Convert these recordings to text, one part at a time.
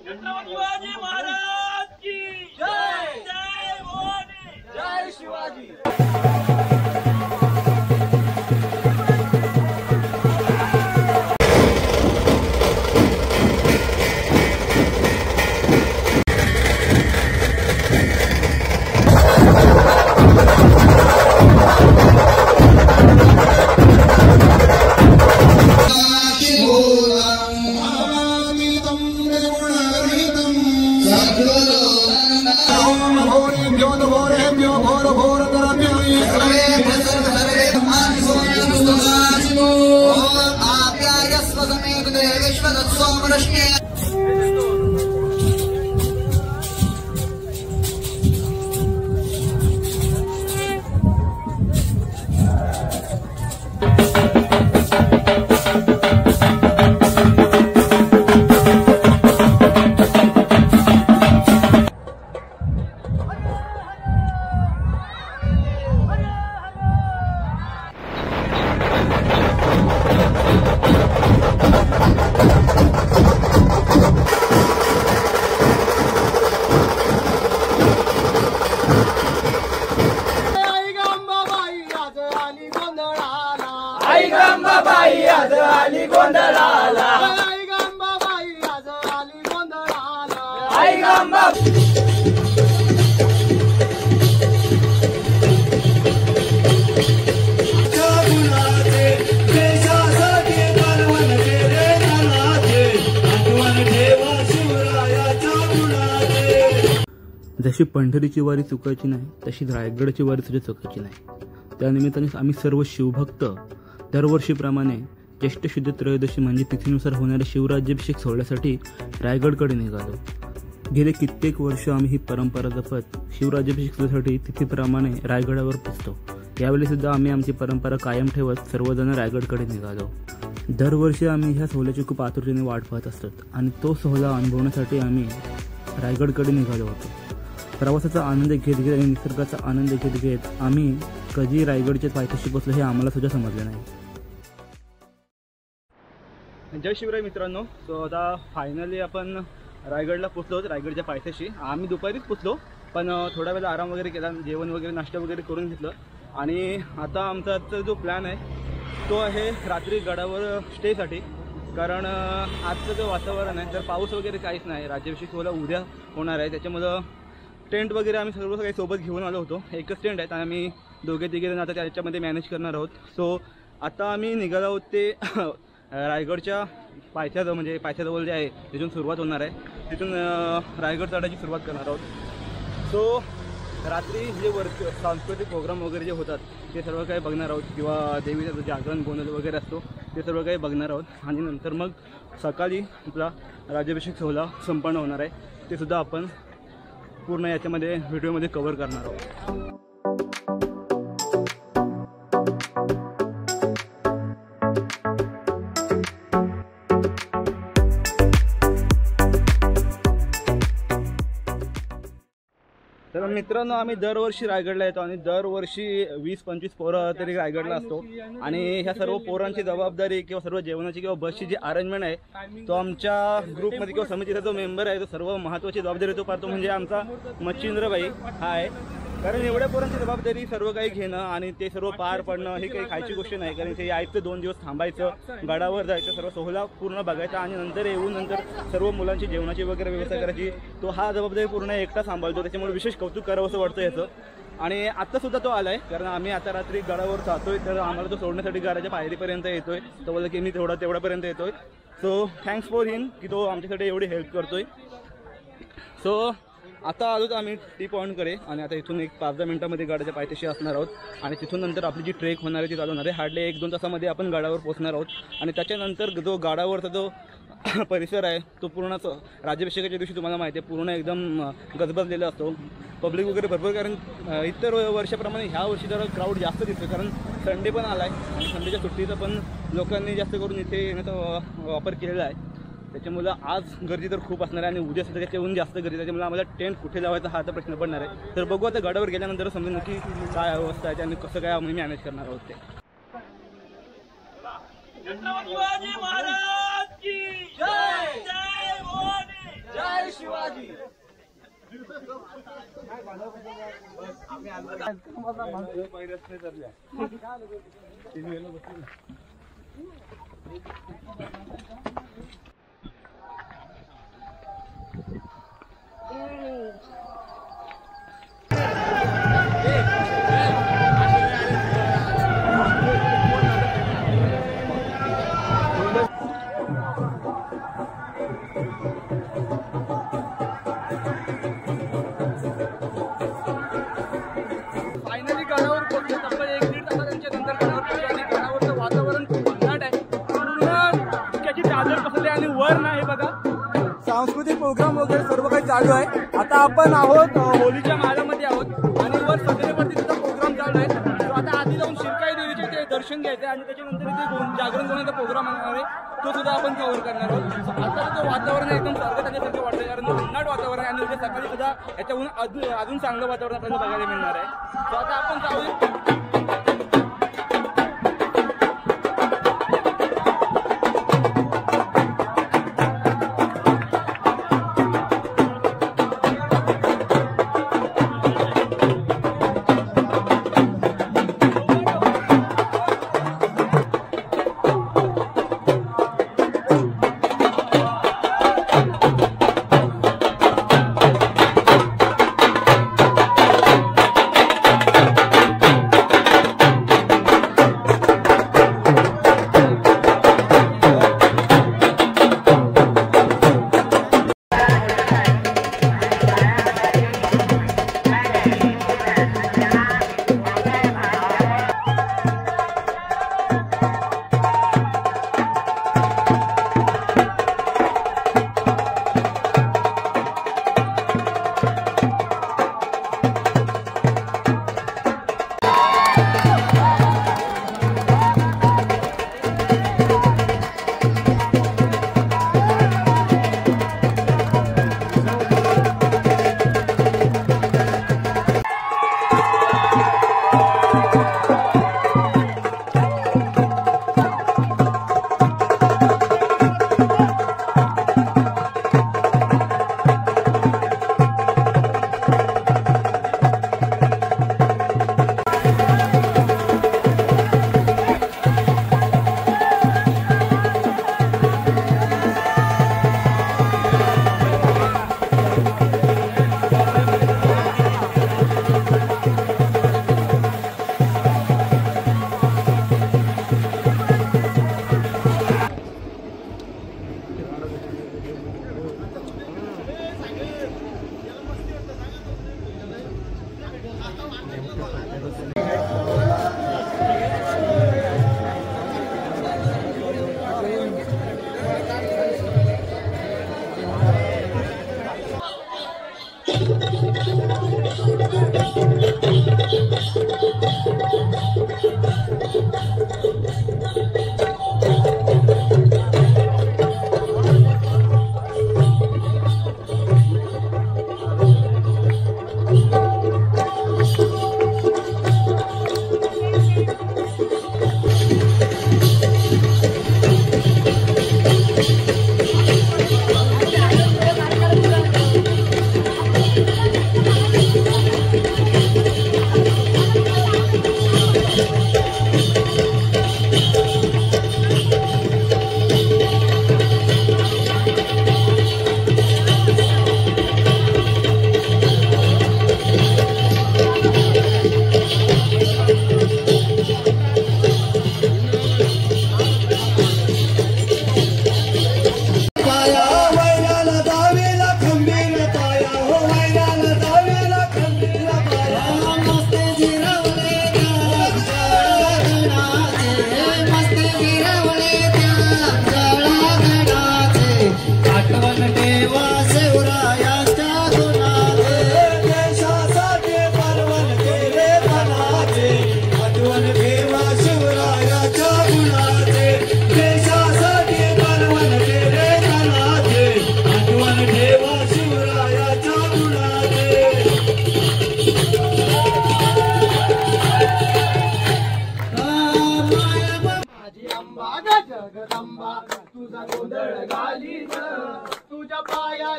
छत्रपती शिवाजी महाराज की जय। जय भवानी, जय शिवाजी। आई गंबाबाई आज आली गोंधळाला, आई गंबाबाई आज आली गोंधळाला, आई गंबा। जशी पंढरीची वारी चुकायची नाही तशी रायगडची वारी सुद्धा चुकायची नाही। त्यानिमित्ताने आम्ही सर्व शिवभक्त दरवर्षीप्रमाणे ज्येष्ठ शुद्ध त्रयोदशी म्हणजे तिथीनुसार होणाऱ्या शिवराज्याभिषेक सोहळ्यासाठी रायगडकडे निघालो। गेले कित्येक वर्ष आम्ही ही परंपरा जपत शिवराज्याभिषेक सोहळ्यासाठी तिथीप्रमाणे रायगडावर पोचतो। यावेळी सुद्धा आम्ही आमची परंपरा कायम ठेवत सर्वजण रायगडकडे निघालो। दरवर्षी आम्ही ह्या सोहळ्याची खूप आतुरतेने वाट पाहत असतात आणि तो सोहळा अनुभवण्यासाठी आम्ही रायगडकडे निघालो होतो। प्रवासाचा आनंद घेत घेत आणि निसर्गाचा आनंद घेत घेत आम्ही कधी रायगडच्या पायथ्याशी पोचलो हे आम्हाला सुद्धा समजलं नाही। जय शिवराय मित्रांनो। सो आता फायनली आपण रायगडला पोचलो, रायगडच्या पायथ्याशी। आम्ही दुपारीच पोचलो पण थोडा वेळ आराम वगैरे केला, जेवण वगैरे नाश्ता वगैरे करून घेतलं आणि आता आमचा जो प्लॅन आहे तो आहे रात्री गडावर स्टेसाठी। कारण आजचं जो वातावरण आहे तर पाऊस वगैरे काहीच नाही, राज्याभिषेक सोहळा उद्या होणार आहे, त्याच्यामुळं टेंट वगैरे आम्ही सर्व काही सोबत घेऊन आलो होतो। एकच टेंट आहे आणि आम्ही दोघे तिघे जण आता त्याच्यामध्ये मॅनेज करणार आहोत। सो आता आम्ही निघालो आहोत ते रायगडच्या पायथ्याजवळ, म्हणजे पायथ्याजवळ जे आहे तिथून सुरुवात होणार आहे, तिथून रायगड चढायची सुरुवात करणार आहोत। सो रात्री जे सांस्कृतिक प्रोग्राम वगैरे जे होतात ते सर्व काही बघणार आहोत किंवा देवीचं जागरण गोंधळ वगैरे असतो ते सर्व काही बघणार आहोत आणि नंतर मग सकाळी आपला राज्याभिषेक सोहळा संपन्न होणार आहे, ते सुद्धा आपण पूर्ण याच्यामध्ये व्हिडिओमध्ये कव्हर करणार आहोत। तर मित्रांनो आम्ही दरवर्षी रायगडला येतो आणि दरवर्षी 20-25 पोरं तरी रायगडला असतो आणि ह्या सर्व पोरांची जबाबदारी किंवा सर्व जेवणाची किंवा बसची जी अरेंजमेंट आहे तो आमच्या ग्रुपमध्ये किंवा समितीचा जो मेंबर आहे तो सर्व महत्त्वाची जबाबदारी तो पाहतो, म्हणजे आमचा मच्छिंद्रभाई हा आहे। कारण एवढ्या पोरांची जबाबदारी सर्व काही घेणं आणि ते सर्व पार पडणं ही काही खायची गोष्ट नाही, कारण ते यायचं 2 दिवस थांबायचं, गडावर जायचं, सर्व सोहळा पूर्ण बघायचा आणि नंतर येऊन नंतर सर्व मुलांची जेवणाची वगैरे व्यवस्था करायची, तो हा जबाबदारी पूर्ण एकटा सांभाळतो। त्याच्यामुळे विशेष कौतुक करावं असं वाटतं याचं। आणि आत्तासुद्धा तो आला आहे, कारण आम्ही आता रात्री गडावर जातोय तर आम्हाला तो सोडण्यासाठी गडाच्या पायरीपर्यंत येतोय, तो बोलला की मी तेवढ्यापर्यंत येतोय। सो थँक्स फॉर हिम की तो आमच्यासाठी एवढी हेल्प करतोय। सो आता आलो तर आम्ही टी पॉईंटकडे आणि आता इथून एक 5-10 मिनिटांमध्ये गडाच्या पायथ्याशी असणार आहोत आणि तिथून नंतर आपली जी ट्रेक होणार आहे ती चालू होणार आहे। हार्डली 1-2 तासामध्ये आपण गडावर पोहोचणार आहोत आणि त्याच्यानंतर जो गडावरचा जो परिसर आहे तो पूर्णच राज्याभिषेकाच्या दिवशी तुम्हाला माहिती आहे पूर्ण एकदम गजबजलेला असतो, पब्लिक वगैरे भरपूर। कारण इतर वर्षाप्रमाणे ह्या वर्षी जरा क्राऊड जास्त दिसतो, कारण संडे पण आला आहे आणि संडेच्या सुट्टीचा पण लोकांनी जास्त करून इथे येण्याचा वापर केलेला आहे, त्याच्यामुळे आज गर्दी तर खूप असणार आहे आणि उद्या सुद्धा त्याच्याहून जास्त गर्दी, त्याच्यामुळे आम्हाला टेंट कुठे लावायचा हा आता प्रश्न पडणार आहे। तर बघू आता गडावर गेल्यानंतर समजून की काय अवस्था आहे आणि कसं काय आम्ही मॅनेज करणार आहोत ते। छत्रपती शिवाजी महाराज की जय। जय भवानी, जय शिवाजी. फायनली गडावर पोहोचले. तब्बल 1-1.5 तासांच्या नंतर गडावर पोहोचले आणि गडावरचं वातावरण खूप भन्नाट आहे. पूर्ण त्याची चादर कसली आणि वर नाही बघा. सांस्कृतिक प्रोग्राम वगैरे सर्व काही चालू आहे. आता आपण आहोत होलीच्या माळामध्ये आहोत आणि वर सदरेवरती तिथं प्रोग्राम चालू आहे. तो आता आधी जाऊन शिरकाई देवीचे ते दर्शन घ्यायचे आणि त्याच्यानंतर इथे जागरण कोणाचा प्रोग्राम होणार आहे तो सुद्धा आपण कव्हर करणार आहोत. आता जो वातावरण आहे एकदम स्वर्गात आल्यासारखं वाटतं कारण भन्नाट वातावरण आहे आणि उद्या सकाळी सुद्धा याच्याहून अजून चांगलं वातावरण आपल्याला बघायला मिळणार आहे. तर आता आपण जाऊया.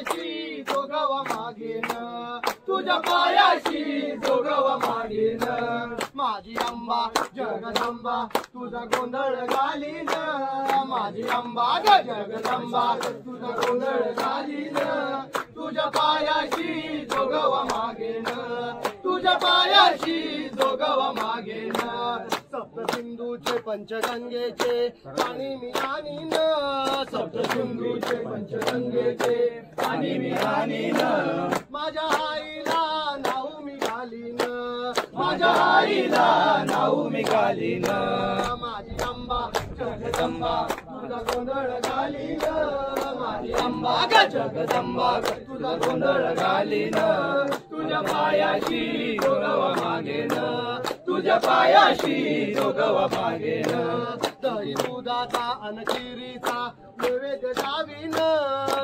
पायाशी जोगवा मागेन तुझ्या पायाशी जोगवा मागेन माझी अंबा जगदंबा तुझा गोंधळ घालीन माझी अंबा जगदंबा तुझा गोंधळ घालीन तुझ्या पायाशी जोगवा मागेन तुझ्या पायाशी जोगवा मागेन सप्तसिंधूचे पंचगंगेचे पाणी मी आणीन सप्तसिंधूचे पंचगंगेचे पाणी मी आणीन माझ्या आईला नाव मी घालीन माझ्या आईला नाव मी घालीन माझी अंबा जगदंबा तुझा गोंधळ घालीन माझी अंबा जगदंबा तुझा गोंधळ घालीन तुझ्या पायाशी जोगवा मागेन तुझ्या पायाशी जोगवा मागेन दही दुधाचा अन खिरीचा नैवेद्य दावीन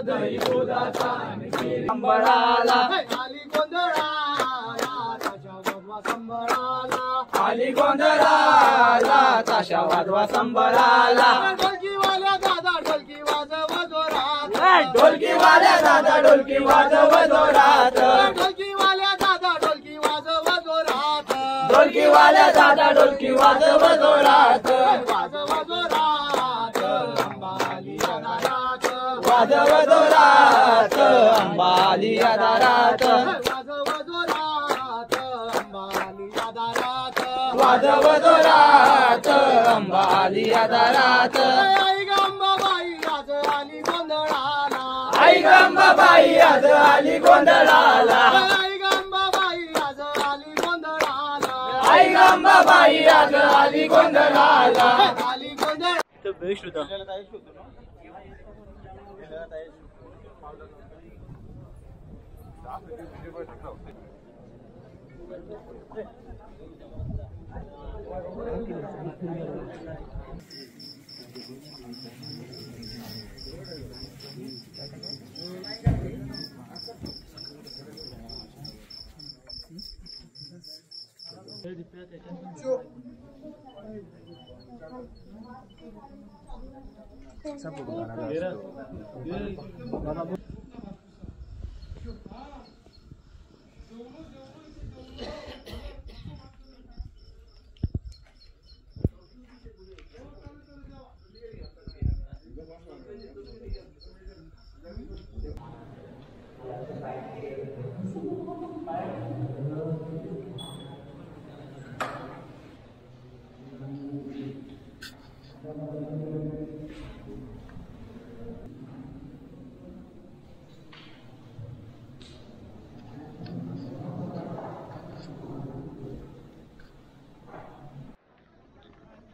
दही दुधाचा अन खिरी संबळाला आली गोंधळाला ताशा वाजवा संबळाला आली गोंधळाला ताशा वाजवा संबळाला ढोलकीवाल्या दादा ढोलकी वाजव जोरात ढोलकीवाल्या दादा ढोलकी वाजव जोरात ढोलकीवाल्या दादा ढोलकी वाजव जोरात ढोलकीवाल्या दादा ढोलकी वाजव जोरात वाजव जोरात अंबाली दारात वाजव जोरात अंबाली दारात वाजव जोरात अंबाली दारात वाजव जोरात अंबाली दारात आई गंबाबाई आज आली गोंधळाला आई गंबाबाई आज आली गोंधळाला आई गंबाबाई आज आली गोंधळाला आई गंबाबाई आज आली गोंधळाला आली गोंधळ बेस्ट होता.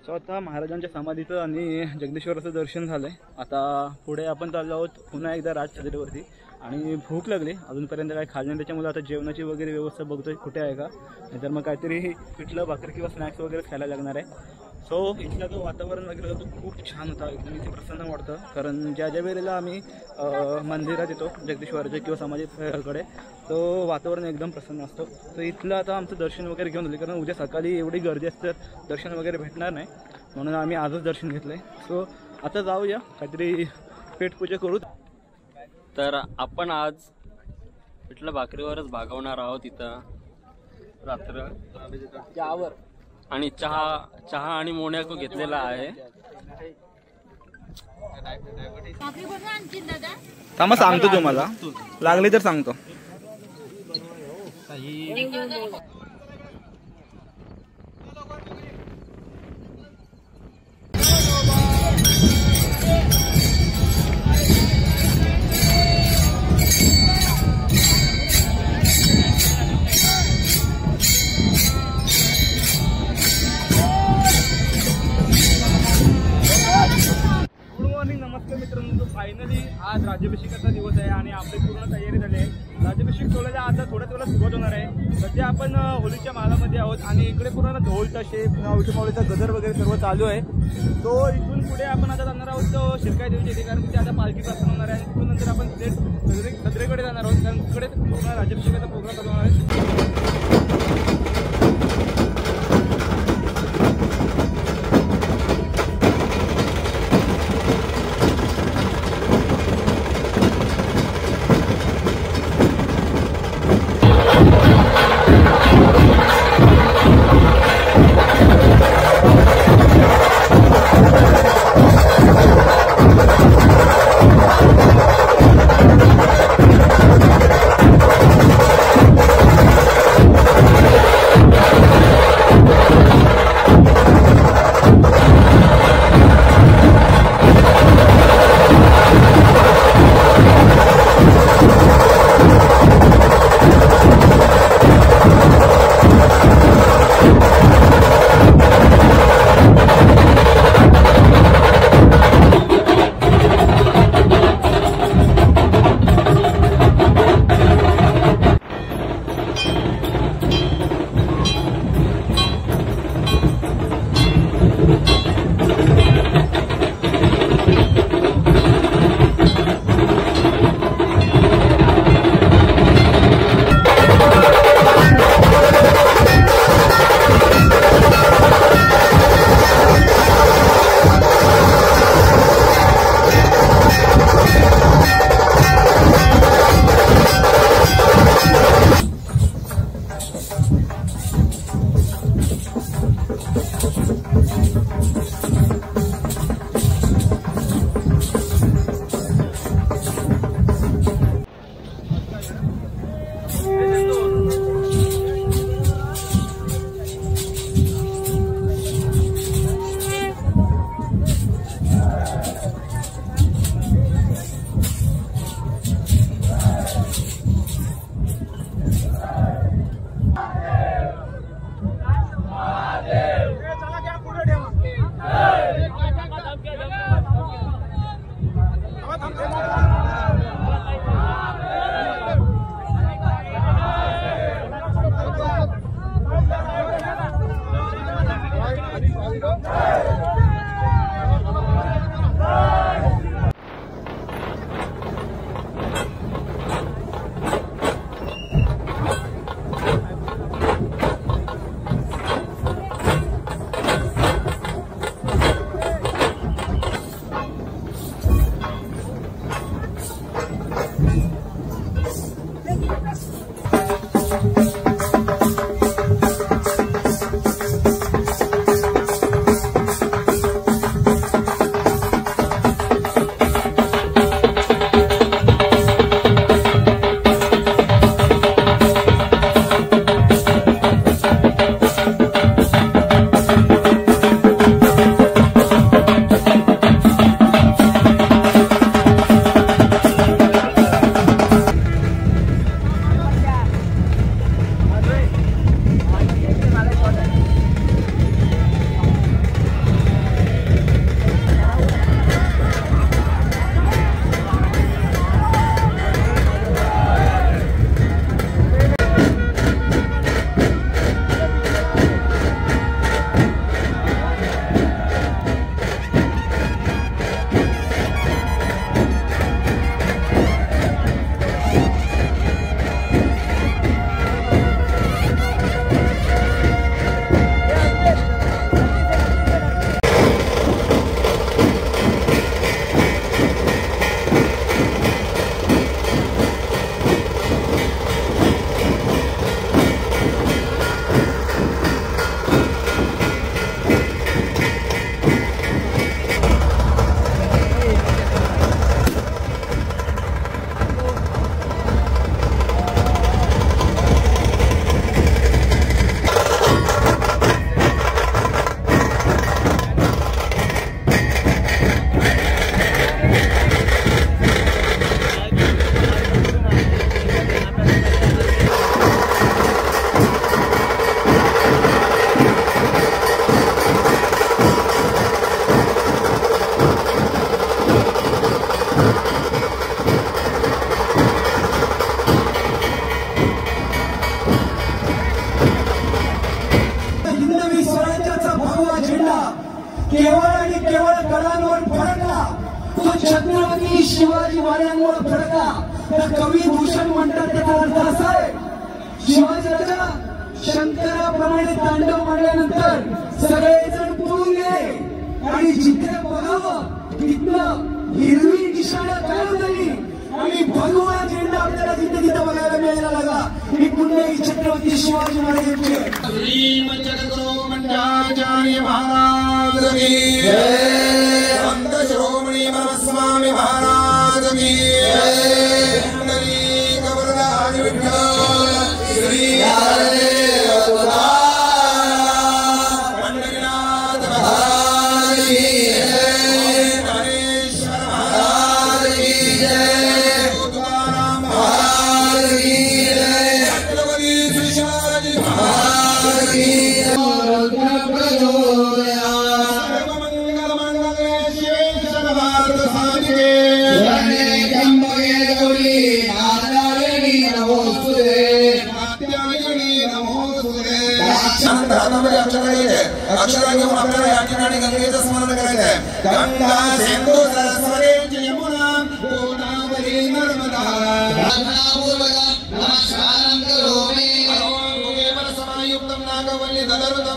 सो आता महाराजांच्या समाधीचं आणि जगदीश्वराचं दर्शन झालंय. आता पुढे आपण चाललो आहोत पुन्हा एकदा राजसदरीवरती आणि भूक लागली अजूनपर्यंत काय खाल्लं नाही, त्याच्यामुळे आता जेवणाची वगैरे व्यवस्था बघतोय कुठे आहे का, नाहीतर मग काहीतरी पिठलं भाकर किंवा स्नॅक्स वगैरे खायला लागणार आहे. सो इथला जो वातावरण वगैरे होतं खूप छान होता, एकदम इथे प्रसन्न वाटतं. कारण ज्या ज्या वेळेला आम्ही मंदिरात येतो जगदीश्वराच्या किंवा समाधीकडे तो वातावरण एकदम प्रसन्न असतो. तर इथलं आता आमचं दर्शन वगैरे घेऊन झाले, कारण उद्या सकाळी एवढी गर्दी असते दर्शन वगैरे भेटणार नाही, म्हणून आम्ही आजच दर्शन घेतलं आहे. सो आता जाऊया काहीतरी पेटपूजा करू. तर आपण आज पिठलं भाकरीवरच भागवणार आहोत इथं रात्र त्यावर आणि चहा आणि मोन्याक घेतलेला आहे. थांबा सांगतो तुम्हाला, लागली तर सांगतो. नमस्कार मित्रांनो, फायनली आज राज्याभिषेकाचा दिवस आहे आणि आपली पूर्ण तयारी झाली आहे. राज्याभिषेक सोहळ्याला आता थोड्याच वेळात सुरुवात होणार आहे. सध्या आपण होलीच्या मालामध्ये आहोत आणि इकडे पूर्ण ढोल ताशे विठुमाऊलीचा गजर वगैरे सर्व चालू आहे. तो इथून पुढे आपण आता जाणार आहोत तो शिरकाई देवीच्या इथे, कारण तिथे आता पालखी प्रार्थना होणार आहे. तिथून नंतर आपण थेट सदरेकडे जाणार आहोत, कारण तिकडेच पूर्ण राज्याभिषेकाचा प्रोग्राम चालू होणार आहे. भूषण म्हणतात त्याचा अर्थ असा आहे शिवाजी राजा शंकराप्रमाणे तांडव मांडल्यानंतर सगळेजण पळून गेले आणि जिथे बघावं तिथनं हिरवी निशाणं काढून झाली आणि भगवा झेंडा आपल्याला जिथे तिथं बघायला मिळायला लागला. ही पुण्य छत्रपती शिवाजी महाराजांची श्रीमद जगद्गुरु मंडळाचार्य महाराज की जय. संत शिरोमणी स्वामी महाराज की जय. पुंडलिक वरदाय विठ्ठल श्री हरे तुकाराम पंढरीनाथ महाराज की जय. ज्ञानेश्वर महाराज की जय. तुकाराम महाराज की जय. छत्रपती श्री शिवाजी महाराज की जय. सर्वमंगल मंगले शिवे सर्वार्थ साधिके त्र्यंबके गौरी नारायणी नमोस्तुते कात्यायनी नमोस्तुते. अक्षर घेऊन आपल्याला या ठिकाणी गंगेचं स्मरण करायचं आहे. गंगा सिंधू सरस्वती यमुना गोदावरी नर्मदा नमस्कारं करोमि. ओम समायुक्तं नागवल्ली ददरुतं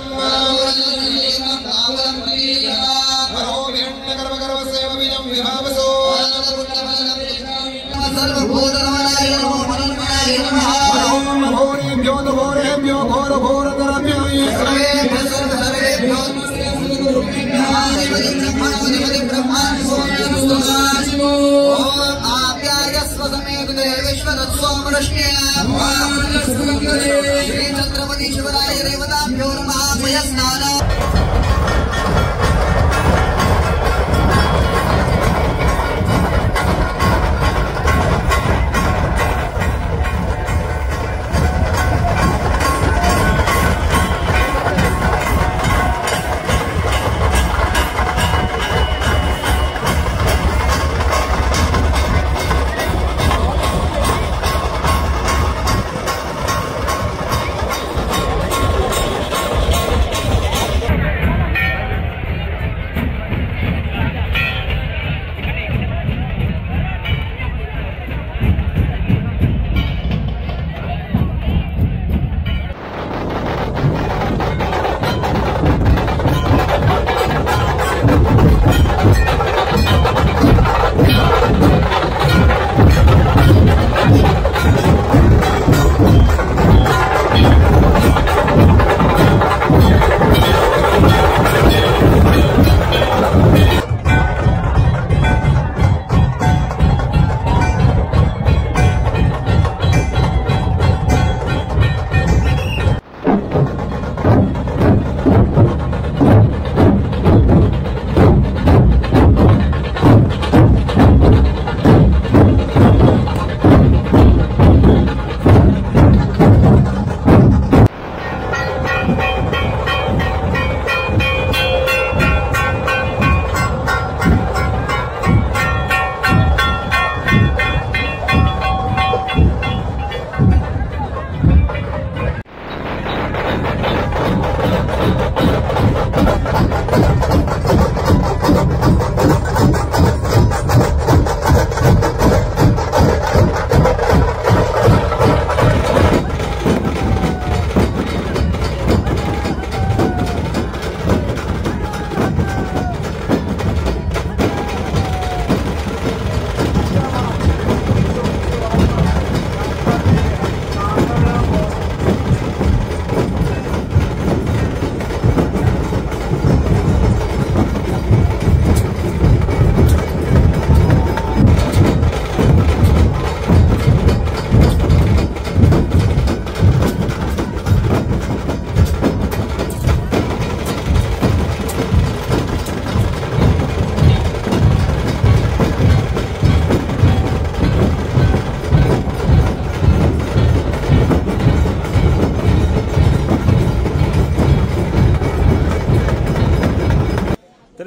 ओम हिरण्यगर्भगर्भसेव बीजं विभावसो ओम घोरेभ्यो घोरेभ्यो घोर घोरतरभ्यो श्री छत्रपती शिवराय देवताभ्यो नमः.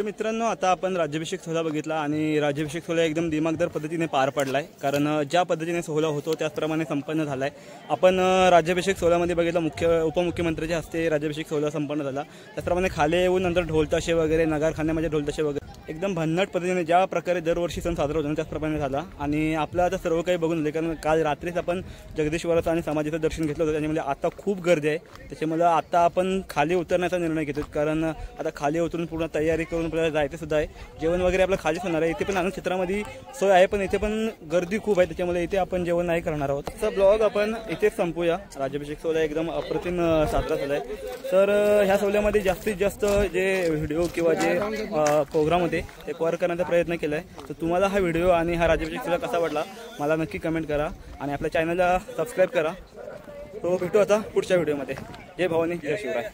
मित्रांनो, आता आपण राज्याभिषेक सोहळा बघितला आणि राज्याभिषेक सोहळा एकदम दिमागदार पद्धतीने पार पडला आहे. कारण ज्या पद्धतीने सोहळा होतो त्याचप्रमाणे संपन्न झाला आहे. आपण राज्याभिषेक सोहळ्यामध्ये बघितलं उपमुख्यमंत्र्यांच्या हस्ते राज्याभिषेक सोहळा संपन्न झाला. त्याचप्रमाणे खाली येऊन नंतर ढोलताशे वगैरे नगारखान्यामध्ये ढोलताशे वगैरे एकदम भन्नाट पद्धतीने ज्या प्रकारे दरवर्षी सण साजरा होतो त्याचप्रमाणे झाला आणि आपलं आता सर्व काही बघून झाले, कारण काल रात्रीच आपण जगदीश्वराचं आणि समाधीचं दर्शन घेतलं होतं. त्याच्यामध्ये आता खूप गर्दी आहे, त्याच्यामुळे आता आपण खाली उतरण्याचा निर्णय घेतो, कारण आता खाली उतरून पूर्ण तयारी करून आपल्याला जायचं सुद्धा आहे. जेवण वगैरे आपलं खालीच होणार आहे. इथे पण आनंद क्षेत्रामध्ये सोय आहे, पण इथे पण गर्दी खूप आहे, त्याच्यामुळे इथे आपण जेवण नाही करणार आहोत. तर ब्लॉग आपण इथेच संपूया. राज्याभिषेक सोहळा एकदम अप्रतिम साजरा झाला आहे. तर ह्या सोहळ्यामध्ये जास्तीत जास्त जे व्हिडिओ किंवा जे प्रोग्राम होते ते कव्हर करण्याचा प्रयत्न केला आहे. तर तुम्हाला हा व्हिडिओ आणि हा राज्याभिषेक सोहळा कसा वाटला मला नक्की कमेंट करा आणि आपल्या चॅनलला सबस्क्राईब करा. तो भेटू आता पुढच्या व्हिडिओमध्ये. जय भवानी, जय शिवराय.